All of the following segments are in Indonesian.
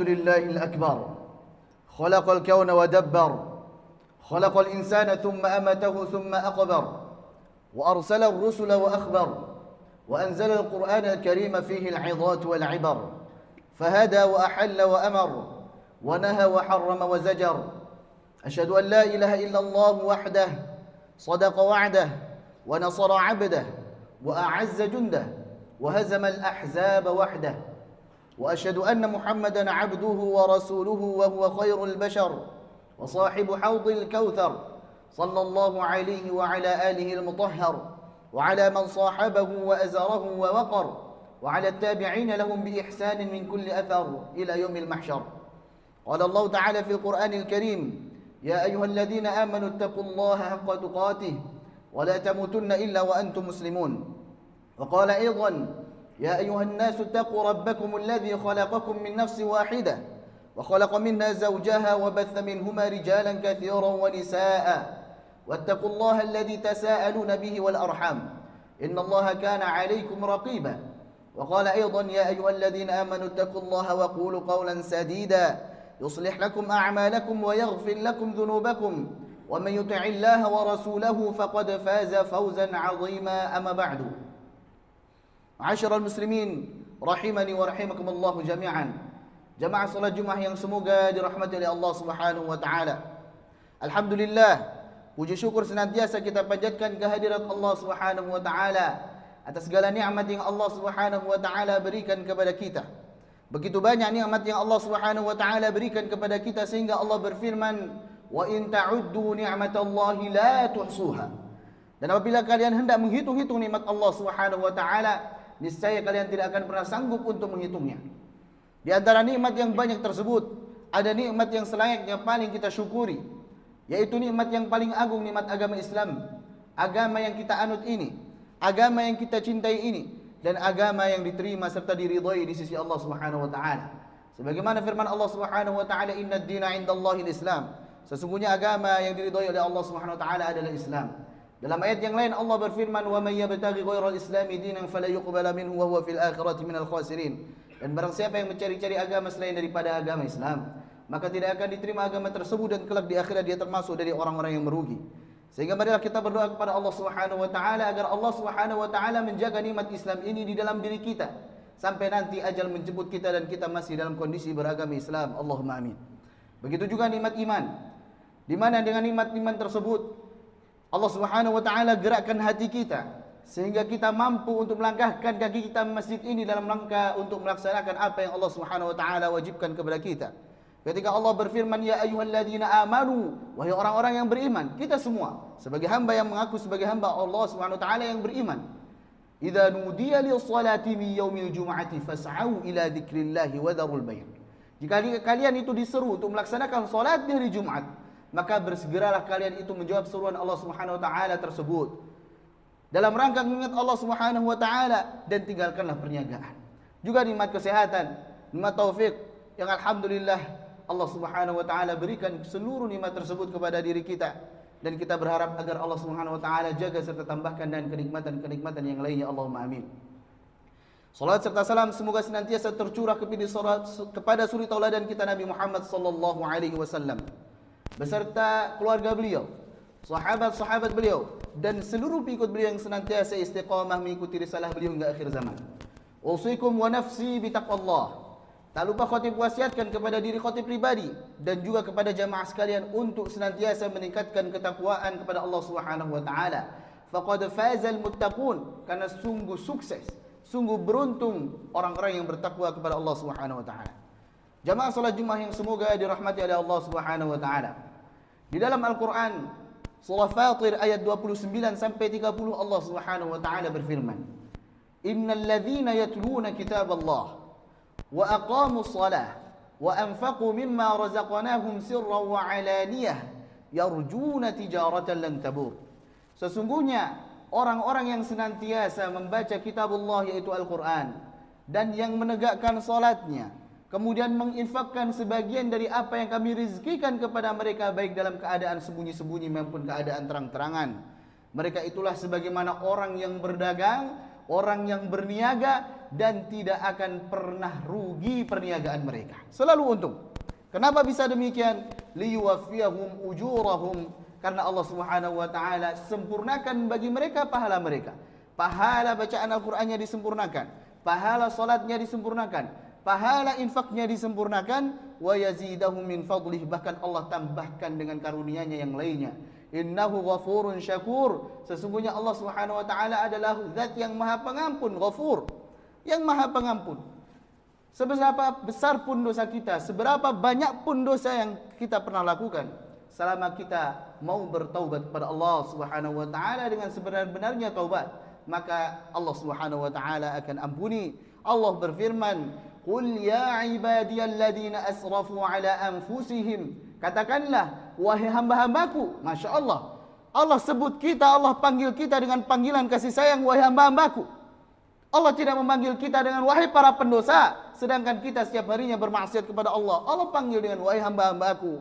الحمد لله الأكبر خلق الكون ودبر خلق الإنسان ثم أمته ثم أقبر وأرسل الرسل وأخبر وأنزل القرآن الكريم فيه العظات والعبر فهدى وأحل وأمر ونهى وحرم وزجر أشهد أن لا إله إلا الله وحده صدق وعده ونصر عبده وأعز جنده وهزم الأحزاب وحده وأشهد أن محمدًا عبده ورسوله وهو خير البشر وصاحب حوض الكوثر صلى الله عليه وعلى آله المطهر وعلى من صاحبه وأزره ووقر وعلى التابعين لهم بإحسان من كل أثر إلى يوم المحشر. قال الله تعالى في القرآن الكريم: يا أيها الذين آمنوا اتقوا الله حق تقاته ولا تموتن إلا وأنتم مسلمون. وقال أيضا: يا أيها الناس اتقوا ربكم الذي خلقكم من نفس واحدة وخلق منها زوجها وبث منهما رجالا كثيرا ونساء واتقوا الله الذي تساءلون به والأرحام إن الله كان عليكم رقيبا. وقال أيضا: يا أيها الذين آمنوا اتقوا الله وقولوا قولا سديدا يصلح لكم أعمالكم ويغفر لكم ذنوبكم ومن يطع الله ورسوله فقد فاز فوزا عظيما. أما بعد، Ma'asyiral muslimin rahimani wa rahimakumullah jami'an. Jamaah salat Jumat yang semoga dirahmati oleh Allah Subhanahu wa taala. Alhamdulillah, puji syukur senantiasa kita panjatkan kehadirat Allah Subhanahu wa taala atas segala nikmat yang Allah Subhanahu wa taala berikan kepada kita. Begitu banyak nikmat yang Allah Subhanahu wa taala berikan kepada kita sehingga Allah berfirman, "Wa in ta'uddu ni'matallahi la tuhsuha." Dan apabila kalian hendak menghitung-hitung nikmat Allah Subhanahu wa taala, niscaya kalian tidak akan pernah sanggup untuk menghitungnya. Di antara nikmat yang banyak tersebut, ada nikmat yang selayaknya paling kita syukuri, yaitu nikmat yang paling agung, nikmat agama Islam. Agama yang kita anut ini, agama yang kita cintai ini, dan agama yang diterima serta diridhai di sisi Allah Subhanahu wa taala. Sebagaimana firman Allah Subhanahu wa taala, "Innad dina 'indallahil Islam." Sesungguhnya agama yang diridhai oleh Allah Subhanahu wa taala adalah Islam. Dalam ayat yang lain Allah berfirman, "Wa may yabtaghi ghairal islami dinan fala yuqbala minhu wa huwa fil akhirati minal khasirin." Dan barang siapa yang mencari-cari agama selain daripada agama Islam, maka tidak akan diterima agama tersebut dan kelak di akhirat dia termasuk dari orang-orang yang merugi. Sehingga marilah kita berdoa kepada Allah Subhanahu wa taala agar Allah Subhanahu wa taala menjaga nikmat Islam ini di dalam diri kita sampai nanti ajal menjemput kita dan kita masih dalam kondisi beragama Islam. Allahumma amin. Begitu juga nikmat iman, di mana dengan nikmat iman tersebut Allah Subhanahu wa taala gerakkan hati kita sehingga kita mampu untuk melangkahkan kaki kita masjid ini dalam rangka untuk melaksanakan apa yang Allah Subhanahu wa taala wajibkan kepada kita. Ketika Allah berfirman, "Ya ayyuhalladzina amanu," wahai orang-orang yang beriman, kita semua sebagai hamba yang mengaku sebagai hamba Allah Subhanahu wa taala yang beriman. "Idza nudiya lis-salati min yaumil jum'ati fas'au ila dzikrillahi wa dzarul bai'." Jika kalian itu diseru untuk melaksanakan salat di hari Jumat, maka bersegeralah kalian itu menjawab seruan Allah Subhanahu wa taala tersebut dalam rangka mengingat Allah Subhanahu wa taala, dan tinggalkanlah perniagaan. Juga nikmat kesehatan, nikmat taufik yang alhamdulillah Allah Subhanahu wa taala berikan seluruh nikmat tersebut kepada diri kita, dan kita berharap agar Allah Subhanahu wa taala jaga serta tambahkan dan kenikmatan-kenikmatan yang lainnya. Allahumma amin. Salat serta salam semoga senantiasa tercurah kepada suri tauladan kita Nabi Muhammad sallallahu alaihi wasallam beserta keluarga beliau, sahabat-sahabat beliau, dan seluruh pengikut beliau yang senantiasa istiqamah mengikuti risalah beliau hingga akhir zaman. Usikum wa nafsi bitaqwallah. Tak lupa khatib wasiatkan kepada diri khatib pribadi dan juga kepada jamaah sekalian untuk senantiasa meningkatkan ketakwaan kepada Allah Subhanahu wa taala. Faqad fazal muttaqun, karena sungguh sukses, sungguh beruntung orang-orang yang bertakwa kepada Allah Subhanahu wa taala. Jamaah salat Jumat yang semoga dirahmati oleh Allah Subhanahu wa taala. Di dalam Al-Qur'an surah Fatir ayat 29 sampai 30 Allah Subhanahu wa taala berfirman, "Innal ladzina yatluna kitaballah wa aqamus shalah wa anfaqu mimma razaqnahum sirran wa 'alaniyah yarjuna tijaratan lan tabur." Sesungguhnya orang-orang yang senantiasa membaca kitabullah yaitu Al-Qur'an dan yang menegakkan salatnya, kemudian menginfakkan sebagian dari apa yang kami rizkikan kepada mereka, baik dalam keadaan sembunyi-sembunyi maupun keadaan terang-terangan. Mereka itulah sebagaimana orang yang berdagang, orang yang berniaga, dan tidak akan pernah rugi perniagaan mereka. Selalu untung. Kenapa bisa demikian? Liyuwaffiyahum ujurahum, karena Allah Subhanahu wa taala sempurnakan bagi mereka pahala mereka. Pahala bacaan Al-Qur'annya disempurnakan, pahala salatnya disempurnakan, pahala infaknya disempurnakan, wa yazidahum min fadlih, bahkan Allah tambahkan dengan karunia-Nya yang lainnya. Innahu ghafurun syakur, sesungguhnya Allah Subhanahu wa taala adalah zat yang Maha Pengampun, Ghafur, yang Maha Pengampun. Seberapa besar pun dosa kita, seberapa banyak pun dosa yang kita pernah lakukan, selama kita mau bertaubat kepada Allah Subhanahu wa taala dengan sebenar-benarnya taubat, maka Allah Subhanahu wa taala akan ampuni. Allah berfirman, "Qul ya ibadiyalladzina asrafu ala anfusihim." Katakanlah, wahai hamba-hambaku. Masya Allah, Allah sebut kita, Allah panggil kita dengan panggilan kasih sayang, wahai hamba-hambaku. Allah tidak memanggil kita dengan wahai para pendosa, sedangkan kita setiap harinya bermaksiat kepada Allah. Allah panggil dengan wahai hamba-hambaku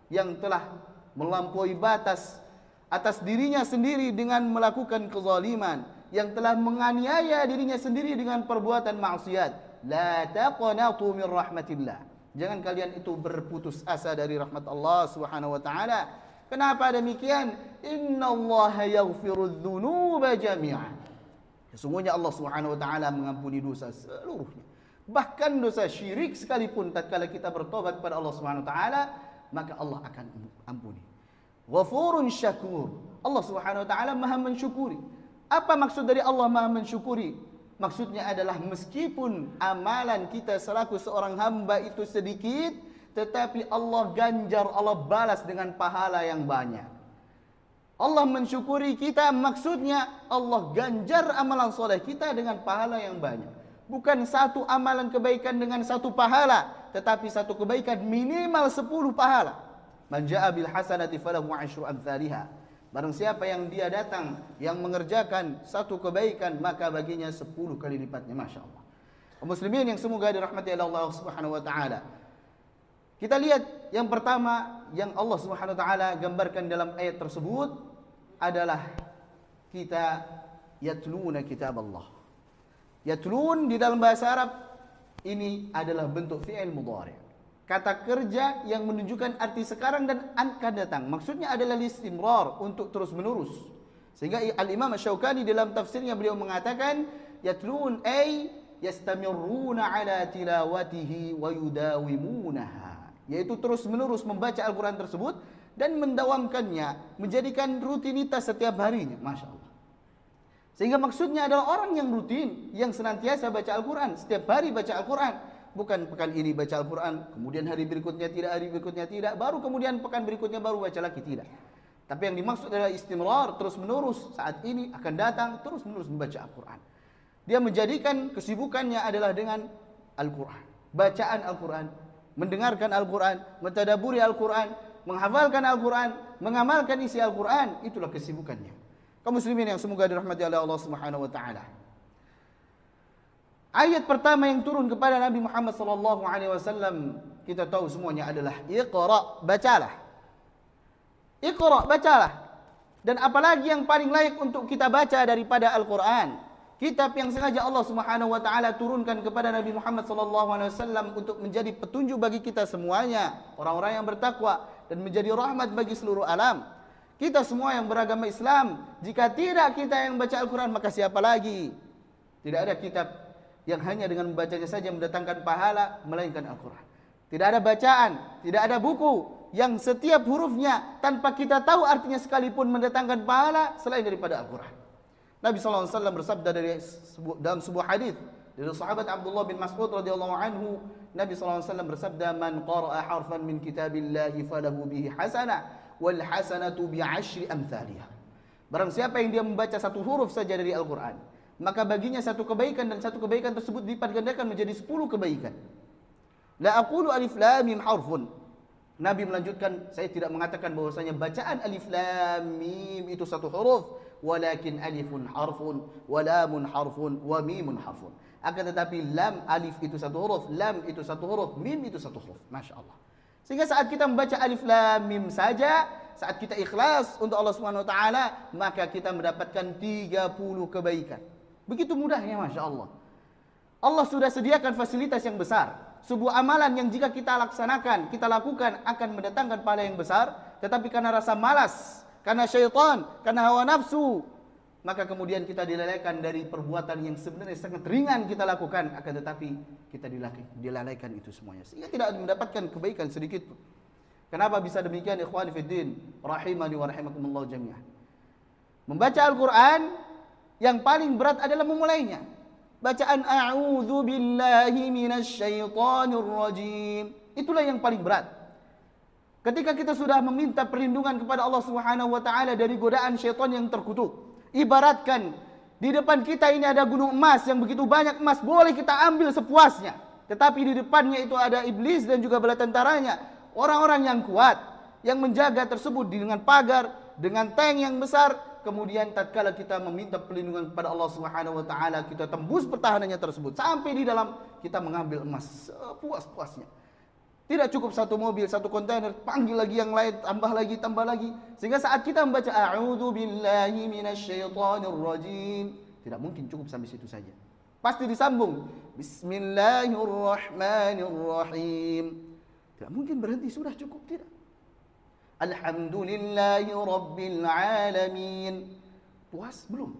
yang telah melampaui batas atas dirinya sendiri dengan melakukan kezaliman, yang telah menganiaya dirinya sendiri dengan perbuatan maksiat. La taqnatu min rahmatillah. Jangan kalian itu berputus asa dari rahmat Allah Subhanahu wa taala. Kenapa demikian? Innallaha yaghfirudz dzunuba jami'an. Sesungguhnya Allah Subhanahu wa taala mengampuni dosa seluruhnya. Bahkan dosa syirik sekalipun tatkala kita bertobat kepada Allah Subhanahu wa taala, maka Allah akan ampuni. Ghafurun syakur. Allah Subhanahu wa taala Maha mensyukuri. Apa maksud dari Allah Maha mensyukuri? Maksudnya adalah meskipun amalan kita selaku seorang hamba itu sedikit, tetapi Allah ganjar, Allah balas dengan pahala yang banyak. Allah mensyukuri kita, maksudnya Allah ganjar amalan soleh kita dengan pahala yang banyak. Bukan satu amalan kebaikan dengan satu pahala, tetapi satu kebaikan minimal 10 pahala. Man ja'a bil hasanati falahu 'asyru amsalihha. Barang siapa yang dia datang, yang mengerjakan satu kebaikan, maka baginya 10 kali lipatnya. Masya Allah. Muslimin yang semoga dirahmati oleh Allah Subhanahu wa taala. Kita lihat yang pertama yang Allah Subhanahu wa taala gambarkan dalam ayat tersebut adalah kita yatluna kitab Allah. Yatlun di dalam bahasa Arab ini adalah bentuk fi'il mudhari'. Kata kerja yang menunjukkan arti sekarang dan akan datang. Maksudnya adalah istimrar, untuk terus menerus. Sehingga Al-Imam Asy-Syaukani dalam tafsirnya beliau mengatakan, yatlun ay yastamirruna ala tilawatihi wa yudawimunaha. Yaitu terus menerus membaca Al-Quran tersebut dan mendawamkannya, menjadikan rutinitas setiap harinya. Masya Allah. Sehingga maksudnya adalah orang yang rutin, yang senantiasa baca Al-Quran, setiap hari baca Al-Quran. Bukan pekan ini baca Al-Quran, kemudian hari berikutnya tidak, hari berikutnya tidak, baru kemudian pekan berikutnya baru baca lagi, tidak. Tapi yang dimaksud adalah istimrar, terus menerus, saat ini akan datang, terus menerus membaca Al-Quran. Dia menjadikan kesibukannya adalah dengan Al-Quran, bacaan Al-Quran, mendengarkan Al-Quran, mentadaburi Al-Quran, menghafalkan Al-Quran, mengamalkan isi Al-Quran. Itulah kesibukannya. Kaum muslimin yang semoga dirahmati oleh Allah Subhanahu wa taala. Ayat pertama yang turun kepada Nabi Muhammad sallallahu alaihi wasallam, kita tahu semuanya adalah Iqra, bacalah. Iqra, bacalah. Dan apalagi yang paling layak untuk kita baca daripada Al-Quran, kitab yang sengaja Allah Subhanahu wa taala turunkan kepada Nabi Muhammad sallallahu alaihi wasallam untuk menjadi petunjuk bagi kita semuanya, orang-orang yang bertakwa, dan menjadi rahmat bagi seluruh alam. Kita semua yang beragama Islam, jika tidak kita yang baca Al-Quran, maka siapa lagi? Tidak ada kitab yang hanya dengan membacanya saja mendatangkan pahala melainkan Al-Quran. Tidak ada bacaan, tidak ada buku yang setiap hurufnya tanpa kita tahu artinya sekalipun mendatangkan pahala selain daripada Al-Quran. Nabi SAW bersabda dalam sebuah hadis dari sahabat Abdullah bin Mas'ud radhiyallahu anhu, Nabi SAW bersabda, "Man qara'a harfan min kitabillahi falahu bihi hasanah wal hasanatu bi 'asyri amsalihha." Barang siapa yang dia membaca satu huruf saja dari Al-Quran, maka baginya satu kebaikan, dan satu kebaikan tersebut dilipat gandakan menjadi 10 kebaikan. La aqulu alif lam mim harfun. Nabi melanjutkan, saya tidak mengatakan bahwasanya bacaan alif lam mim itu satu huruf, walakin alifun harfun, wa lamun harfun, wa mimun harfun. Akan tetapi lam, alif itu satu huruf, lam itu satu huruf, mim itu satu huruf. Masya Allah. Sehingga saat kita membaca alif lam mim saja, saat kita ikhlas untuk Allah Subhanahu wa taala, maka kita mendapatkan 30 kebaikan. Begitu mudahnya, Masya Allah. Allah sudah sediakan fasilitas yang besar. Sebuah amalan yang jika kita laksanakan, kita lakukan akan mendatangkan pahala yang besar, tetapi karena rasa malas, karena syaitan, karena hawa nafsu, maka kemudian kita dilalaikan dari perbuatan yang sebenarnya sangat ringan kita lakukan, akan tetapi kita dilalaikan itu semuanya, sehingga tidak mendapatkan kebaikan sedikit pun. Kenapa bisa demikian, ikhwani fiddin rahimani wa rahimakumullah jami'an? Membaca Al-Quran yang paling berat adalah memulainya. Bacaan a'udzu billahi minasyaitonir rajim, itulah yang paling berat. Ketika kita sudah meminta perlindungan kepada Allah Subhanahu wa taala dari godaan syaitan yang terkutuk, ibaratkan di depan kita ini ada gunung emas yang begitu banyak emas, boleh kita ambil sepuasnya, tetapi di depannya itu ada iblis dan juga bala tentaranya, orang-orang yang kuat yang menjaga tersebut dengan pagar, dengan tank yang besar. Kemudian tatkala kita meminta perlindungan kepada Allah Subhanahu wa taala, kita tembus pertahanannya tersebut sampai di dalam, kita mengambil emas sepuas-puasnya. Tidak cukup satu mobil, satu kontainer, panggil lagi yang lain, tambah lagi. Sehingga saat kita membaca a'udzu billahi minasyaitonir rajim, tidak mungkin cukup sampai situ saja. Pasti disambung bismillahirrahmanirrahim. Tidak mungkin berhenti, sudah cukup, tidak. Alhamdulillahi rabbil alamin. Puas belum?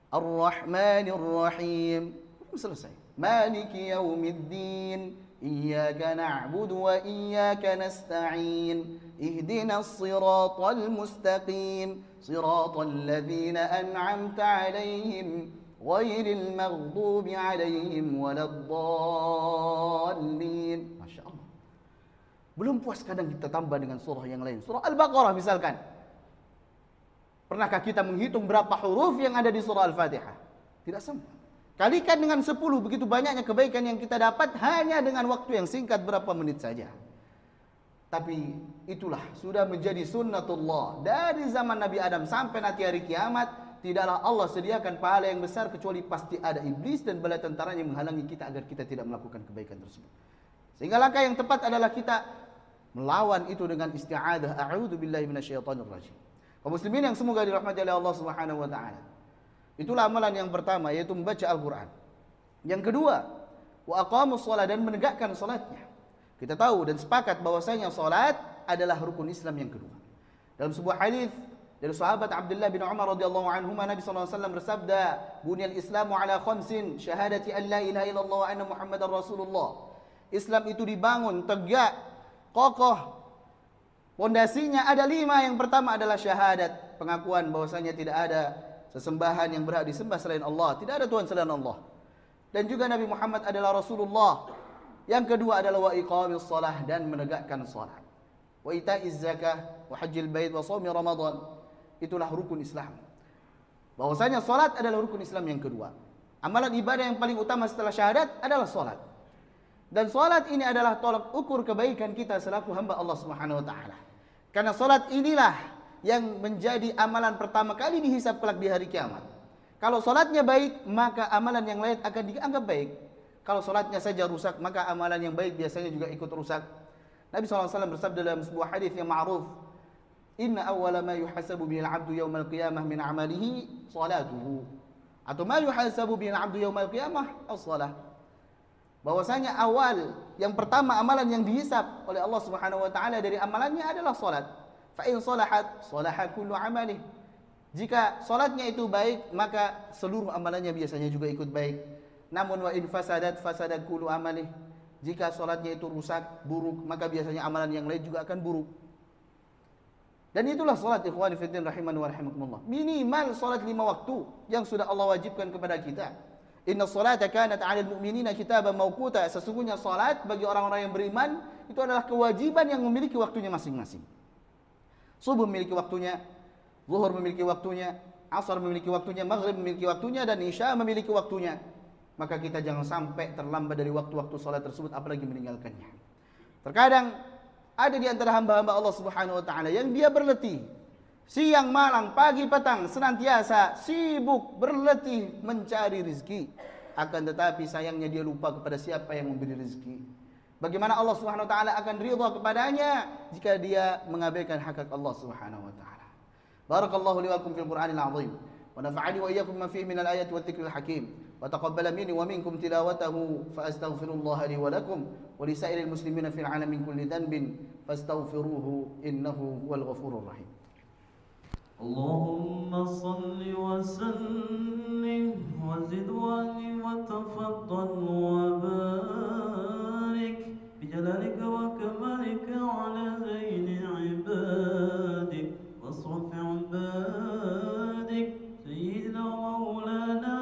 Ar-Rahmanir Rahim. Belum selesai. Maliki yaumiddin. Iyyaka na'budu wa iyyaka nasta'in. Ihdinas siratal mustaqim. Siratal ladzina an'amta 'alaihim ghairil maghdubi 'alaihim waladdallin. Masya Allah. Belum puas, kadang kita tambah dengan surah yang lain. Surah Al-Baqarah misalkan. Pernahkah kita menghitung berapa huruf yang ada di surah Al-Fatihah? Tidak sempat. Kalikan dengan 10, begitu banyaknya kebaikan yang kita dapat hanya dengan waktu yang singkat berapa menit saja. Tapi itulah sudah menjadi sunnatullah. Dari zaman Nabi Adam sampai nanti hari kiamat, tidaklah Allah sediakan pahala yang besar kecuali pasti ada iblis dan bala tentaranya yang menghalangi kita agar kita tidak melakukan kebaikan tersebut. Sehingga langkah yang tepat adalah kita melawan itu dengan isti'adzah, a'udzu billahi minasyaitonir rajim. Kaum muslimin yang semoga dirahmati oleh Allah Subhanahu wa taala. Itulah amalan yang pertama, yaitu membaca Al-Qur'an. Yang kedua, wa aqamus shalah, dan menegakkan salatnya. Kita tahu dan sepakat bahwasanya salat adalah rukun Islam yang kedua. Dalam sebuah hadis dari sahabat Abdullah bin Umar radhiyallahu anhu, Nabi sallallahu alaihi wasallam bersabda, "Bunyal Islamu ala khamsin, syahadati an la ilaha illallah wa anna Muhammadar Rasulullah." Islam itu dibangun tegak, kokoh. Pondasinya ada 5. Yang pertama adalah syahadat, pengakuan bahwasanya tidak ada sesembahan yang berhak disembah selain Allah, tidak ada Tuhan selain Allah, dan juga Nabi Muhammad adalah Rasulullah. Yang kedua adalah wa iqamis shalah, dan menegakkan salat, wa itaiz zakah, wa hajjil bait, wa shaumi ramadan. Itulah rukun Islam. Bahwasanya salat adalah rukun Islam yang kedua. Amalan ibadah yang paling utama setelah syahadat adalah salat. Dan salat ini adalah tolak ukur kebaikan kita selaku hamba Allah Subhanahu wa taala. Karena salat inilah yang menjadi amalan pertama kali dihisab kelak di hari kiamat. Kalau salatnya baik, maka amalan yang lain akan dianggap baik. Kalau salatnya saja rusak, maka amalan yang baik biasanya juga ikut rusak. Nabi SAW bersabda dalam sebuah hadis yang ma'ruf, "Inna awwala ma yuhasabu bihil 'abdu yaumal qiyamah min 'amalihi salatuhu." Atau ma yuhasabu bihil 'abdu yaumal qiyamah as-salah. Bahwasanya awal yang pertama amalan yang dihisab oleh Allah Subhanahu wa taala dari amalannya adalah salat. Fa in salahat salaha kullu amalih. Jika salatnya itu baik, maka seluruh amalannya biasanya juga ikut baik. Namun wa in fasadat fasadat kullu amalih. Jika salatnya itu rusak, buruk, maka biasanya amalan yang lain juga akan buruk. Dan itulah salat, ikhwani fillah rahimani wa rahimakumullah. Minimal salat 5 waktu yang sudah Allah wajibkan kepada kita. Inna salata kanat 'alal mu'minina kitaban mawquta. Sesungguhnya salat bagi orang-orang yang beriman itu adalah kewajiban yang memiliki waktunya masing-masing. Subuh memiliki waktunya, zuhur memiliki waktunya, asar memiliki waktunya, maghrib memiliki waktunya, dan isya memiliki waktunya. Maka kita jangan sampai terlambat dari waktu-waktu salat tersebut, apalagi meninggalkannya. Terkadang ada di antara hamba-hamba Allah Subhanahu wa taala yang dia berletih siang malam, pagi petang, senantiasa sibuk berletih mencari rezeki. Akan tetapi sayangnya dia lupa kepada siapa yang memberi rezeki. Bagaimana Allah Subhanahu wa taala akan ridha kepadanya jika dia mengabaikan hak Allah Subhanahu wa taala. Barakallahu li wa lakum fil Qur'anil azim wa nafa'ani wa iyyakum ma fihi minal ayati wadh-dhikril hakim. wa taqabbala minni wa minkum tilawatahu fa astaghfirullah li wa lakum wa li sa'iril muslimina fil 'alamin kulli dhanbin fastaghfiruhu innahu huwal ghafurur rahim. Allahumma salli wa sallim wa zid wa tafaddal wa barik bijalalika wa kamalika ala zaini ibadik wasrafi ibadik sayyidina maulana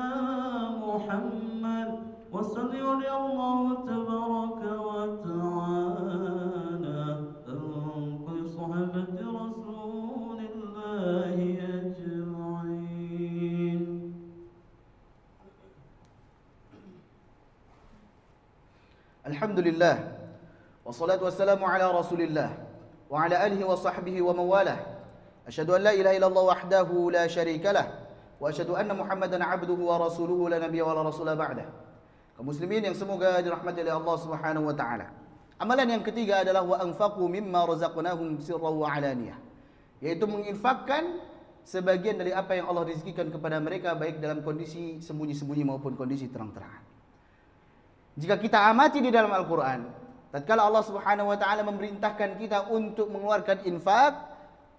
Muhammad wa salli wa Allah tabaraka wa ta'ala an kulli sahabati rasulillah ajma'in. Alhamdulillah wassalatu wassalamu ala rasulillah wa ala alihi wa sahbihi wa mawalah. Asyhadu an la ilaha illallah wahdahu la syarikalah wa asyhadu anna Muhammadan abduhu wa rasuluhu la nabiyya wa la rasula ba'dah. Kaum muslimin yang semoga dirahmati oleh Allah Subhanahu wa taala. Amalan yang ketiga adalah wa anfaqu mimma razaqnahum sirran wa alaniyah, yaitu menginfakkan sebagian dari apa yang Allah rezekikan kepada mereka baik dalam kondisi sembunyi-sembunyi maupun kondisi terang-terangan. Jika kita amati di dalam Al-Quran, tatkala Allah Subhanahu wa taala memerintahkan kita untuk mengeluarkan infak,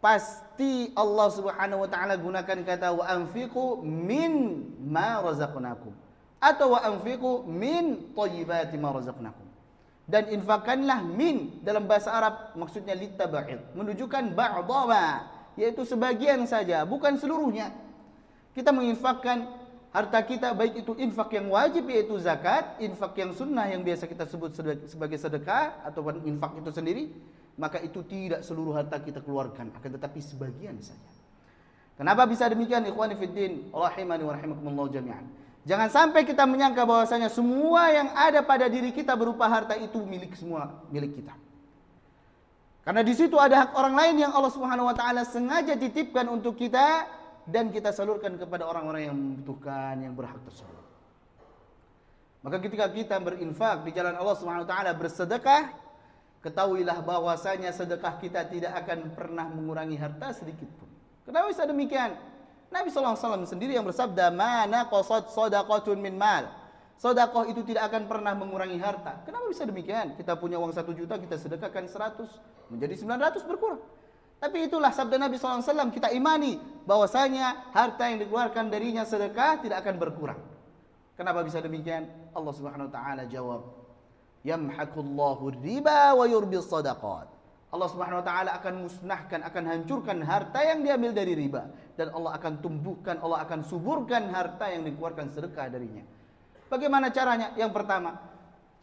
pasti Allah Subhanahu wa taala gunakan kata wa anfiqu min ma razaqnakum atau wa anfiqu min thayyibati ma razaqnakum. Dan infakkanlah min dalam bahasa Arab maksudnya litaba'id, menunjukkan ba'dama, yaitu sebagian saja, bukan seluruhnya. Kita menginfakkan harta kita, baik itu infak yang wajib yaitu zakat, infak yang sunnah yang biasa kita sebut sebagai sedekah ataupun infak itu sendiri, maka itu tidak seluruh harta kita keluarkan, akan tetapi sebagian saja. Kenapa bisa demikian ikhwani fiddin rahimani wa rahimakumullah jami'an? Jangan sampai kita menyangka bahwasanya semua yang ada pada diri kita berupa harta itu milik kita. Karena di situ ada hak orang lain yang Allah Subhanahu wa taala sengaja titipkan untuk kita dan kita salurkan kepada orang-orang yang membutuhkan, yang berhak tersebut. Maka ketika kita berinfak di jalan Allah Subhanahu wa taala, bersedekah, ketahuilah bahwasanya sedekah kita tidak akan pernah mengurangi harta sedikit pun. Kenapa bisa demikian? Nabi SAW sendiri yang bersabda, "Ma naqasat shadaqatun min mal." Sedekah itu tidak akan pernah mengurangi harta. Kenapa bisa demikian? Kita punya uang 1 juta, kita sedekahkan 100, menjadi 900 berkurang. Tapi itulah sabda Nabi SAW, kita imani bahwasanya harta yang dikeluarkan darinya sedekah tidak akan berkurang. Kenapa bisa demikian? Allah Subhanahu wa taala jawab, "Yamhaqullahu riba wa yurbis shadaqat." Allah Subhanahu wa taala akan musnahkan, akan hancurkan harta yang diambil dari riba, dan Allah akan tumbuhkan, Allah akan suburkan harta yang dikeluarkan sedekah darinya. Bagaimana caranya? Yang pertama,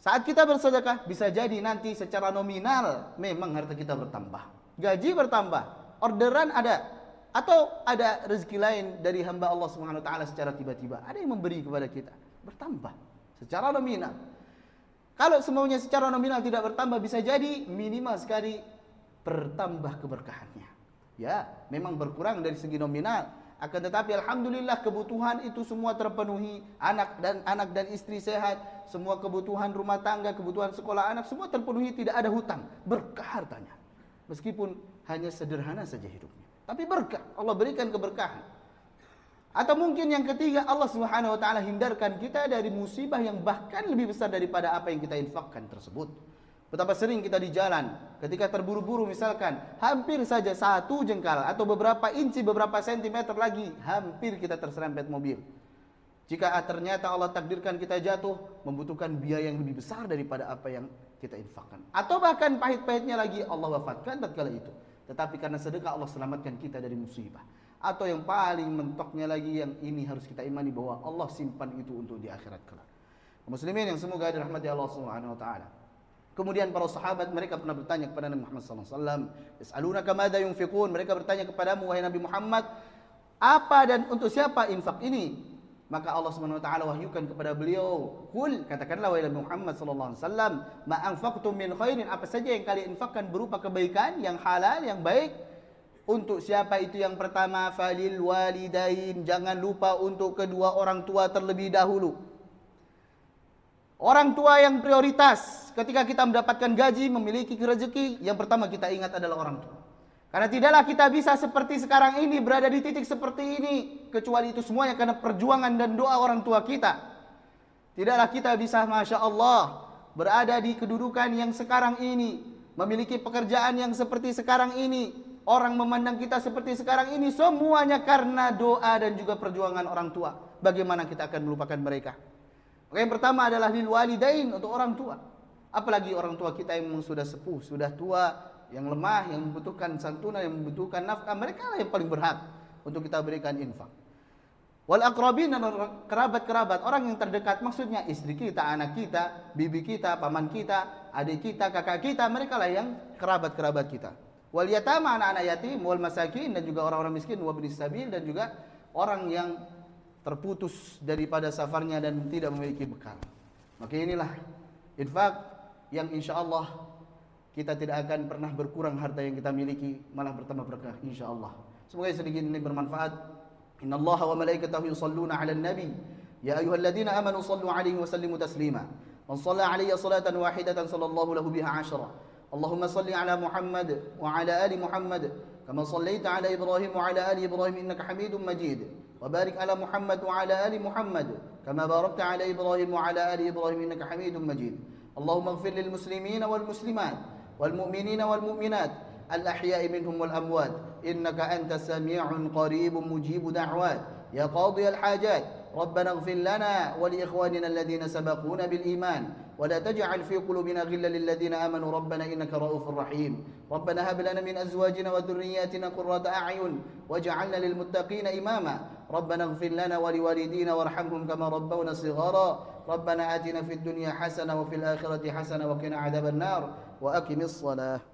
saat kita bersedekah bisa jadi nanti secara nominal memang harta kita bertambah, gaji bertambah, orderan ada, atau ada rezeki lain dari hamba Allah Subhanahu wa taala secara tiba-tiba, ada yang memberi kepada kita, bertambah secara nominal. Kalau semuanya secara nominal tidak bertambah, bisa jadi minimal sekali bertambah keberkahannya. Ya, memang berkurang dari segi nominal, akan tetapi alhamdulillah kebutuhan itu semua terpenuhi, anak dan istri sehat, semua kebutuhan rumah tangga, kebutuhan sekolah anak semua terpenuhi, tidak ada hutang, berkah hartanya. Meskipun hanya sederhana saja hidupnya, tapi berkah, Allah berikan keberkahan. Atau mungkin yang ketiga, Allah Subhanahu wa taala hindarkan kita dari musibah yang bahkan lebih besar daripada apa yang kita infakkan tersebut. Betapa sering kita di jalan ketika terburu-buru, misalkan hampir saja 1 jengkal atau beberapa inci, beberapa sentimeter lagi hampir kita terserempet mobil. Jika ternyata Allah takdirkan kita jatuh, membutuhkan biaya yang lebih besar daripada apa yang kita infakkan. Atau bahkan pahit-pahitnya lagi Allah wafatkan tatkala itu. Tetapi karena sedekah Allah selamatkan kita dari musibah. Atau yang paling mentoknya lagi, yang ini harus kita imani bahwa Allah simpan itu untuk di akhirat kelak. Muslimin yang semoga dirahmati Allah Subhanahu wa taala. Kemudian para sahabat mereka pernah bertanya kepada Nabi Muhammad SAW, "Yas'alunaka madza yunfiqun?" Mereka bertanya kepadamu wahai Nabi Muhammad, apa dan untuk siapa infak ini? Maka Allah Subhanahu wa taala wahyukan kepada beliau, "Qul," katakanlah wahai Nabi Muhammad SAW, "ma anfaqtum min khairin," apa saja yang kalian infakkan berupa kebaikan yang halal, yang baik, untuk siapa itu? Yang pertama, falil walidain, jangan lupa untuk kedua orang tua terlebih dahulu. Orang tua yang prioritas ketika kita mendapatkan gaji, memiliki rezeki, yang pertama kita ingat adalah orang tua. Karena tidaklah kita bisa seperti sekarang ini, berada di titik seperti ini, kecuali itu semuanya karena perjuangan dan doa orang tua kita. Tidaklah kita bisa, Masya Allah, berada di kedudukan yang sekarang ini, memiliki pekerjaan yang seperti sekarang ini, orang memandang kita seperti sekarang ini, semuanya karena doa dan juga perjuangan orang tua. Bagaimana kita akan melupakan mereka? Maka yang pertama adalah lil walidain, untuk orang tua. Apalagi orang tua kita yang memang sudah sepuh, sudah tua, yang lemah, yang membutuhkan santunan, yang membutuhkan nafkah, mereka lah yang paling berhak untuk kita berikan infak. Wal aqrabin, dan kerabat-kerabat, orang yang terdekat, maksudnya istri kita, anak kita, bibi kita, paman kita, adik kita, kakak kita, mereka lah yang kerabat-kerabat kita. Wal yatama, anak-anak yatim, wal masakin, dan juga orang-orang miskin, wa ibnis sabil, dan juga orang yang terputus daripada safarnya dan tidak memiliki bekal. Maka inilah infak yang insyaallah kita tidak akan pernah berkurang harta yang kita miliki, malah bertambah berkah insyaallah. Semoga sedikit ini bermanfaat. Inna Allah wa malaikatahu yusalluna 'alan nabi ya ayyuhalladzina amanu sallu 'alaihi wa sallimu taslima. Man shalla 'alayya salatan wahidatan sallallahu lahu biha 'ashra. Allahumma salli 'ala Muhammad wa 'ala ali Muhammad kama shallaita 'ala Ibrahim wa 'ala ali Ibrahim innaka Hamidum Majid. Wa barik 'ala Muhammad wa 'ala ali Muhammad kama barakta 'ala Ibrahim wa 'ala ali Ibrahim innaka Hamidum Majid. Allahumma ighfir lil muslimina wal muslimat wal mu'minina wal mu'minat الأحياء منهم والأموات إنك أنت سميع قريب مجيب دعوات يا قاضي الحاجات ربنا اغفر لنا ولإخواننا الذين سبقونا بالإيمان ولا تجعل في قلوبنا غلا للذين آمنوا ربنا إنك رؤوف رحيم ربنا هب لنا من أزواجنا وذرياتنا قرة أعين واجعلنا للمتقين إماما ربنا اغفر لنا ولوالدينا وارحمهم كما ربونا صغارا ربنا آتنا في الدنيا حسنة وفي الآخرة حسنة وقنا عذاب النار وأقم الصلاة